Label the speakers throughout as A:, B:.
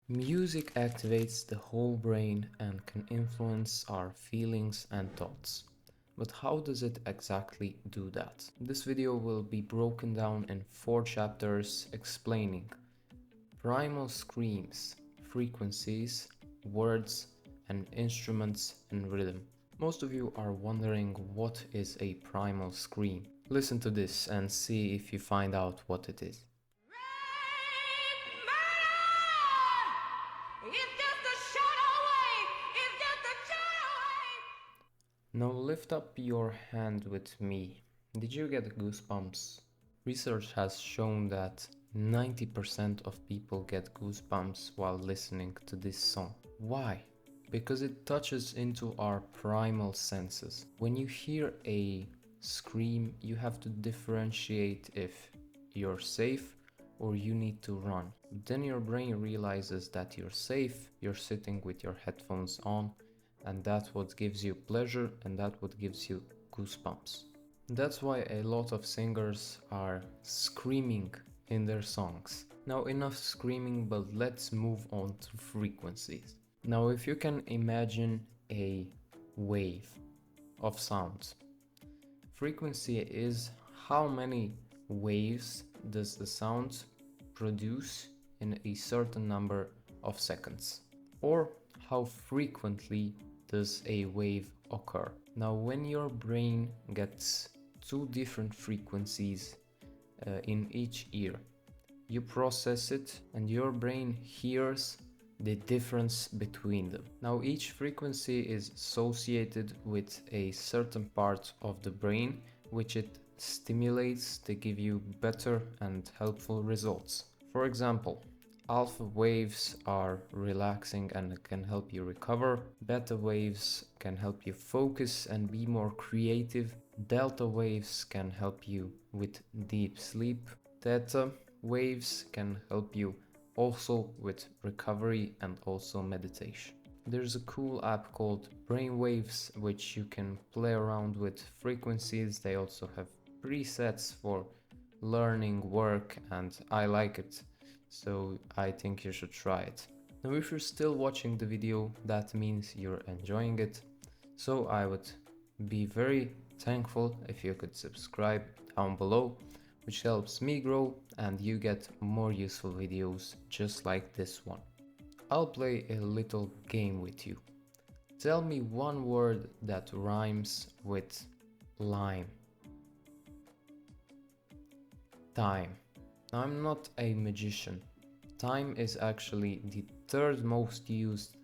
A: Music activates the whole brain and can influence our feelings and thoughts. But how does it exactly do that? This video will be broken down in 4 chapters explaining primal screams, frequencies, words, and instruments and rhythm. Most of you are wondering what is a primal scream. Listen to this and see if you find out what it is. Now lift up your hand with me. Did you get goosebumps? Research has shown that 90% of people get goosebumps while listening to this song. Why? Because it touches into our primal senses. When you hear a scream, you have to differentiate if you're safe or you need to run. Then your brain realizes that you're safe, you're sitting with your headphones on, and that's what gives you pleasure and that's what gives you goosebumps. That's why a lot of singers are screaming in their songs. Now enough screaming, but let's move on to frequencies. Now if you can imagine a wave of sound, frequency is how many waves does the sound produce in a certain number of seconds, or how frequently does a wave occur. Now when your brain gets 2 different frequencies in each ear, you process it and your brain hears the difference between them. Now each frequency is associated with a certain part of the brain which it stimulates to give you better and helpful results. For example, alpha waves are relaxing and can help you recover. Beta waves can help you focus and be more creative. Delta waves can help you with deep sleep. Theta waves can help you also with recovery and also meditation. There's a cool app called Brainwaves which you can play around with frequencies. They also have presets for learning work and I like it, so I think you should try it. Now if you're still watching the video, that means you're enjoying it, so I would be very thankful if you could subscribe down below, which helps me grow and you get more useful videos just like this one. I'll play a little game with you. Tell me one word that rhymes with lime. Time. Now, I'm not a magician. Time is actually the 3rd most used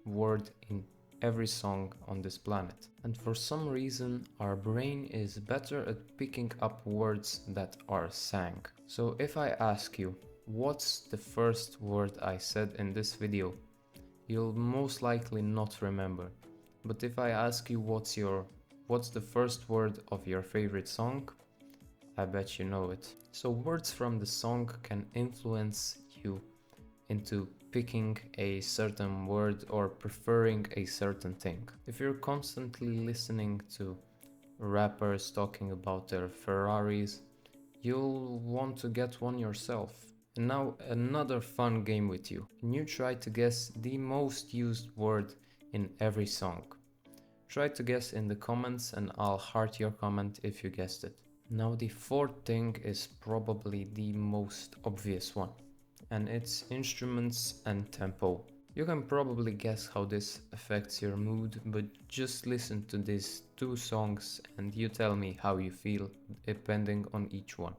A: word in every song on this planet. And for some reason, our brain is better at picking up words that are sang. So if I ask you, what's the first word I said in this video? You'll most likely not remember. But if I ask you what's the first word of your favorite song? I bet you know it. So words from the song can influence you into picking a certain word or preferring a certain thing. If you're constantly listening to rappers talking about their Ferraris, you'll want to get one yourself. And now another fun game with you. Can you try to guess the most used word in every song? Try to guess in the comments and I'll heart your comment if you guessed it. Now the 4th thing is probably the most obvious one, and it's instruments and tempo. You can probably guess how this affects your mood, but just listen to these 2 songs and you tell me how you feel depending on each one.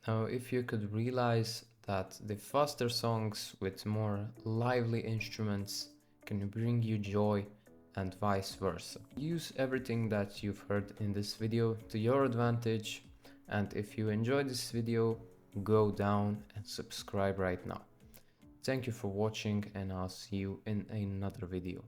A: Now, if you could realize that the faster songs with more lively instruments can bring you joy and vice versa. Use everything that you've heard in this video to your advantage, and if you enjoyed this video, go down and subscribe right now. Thank you for watching and I'll see you in another video.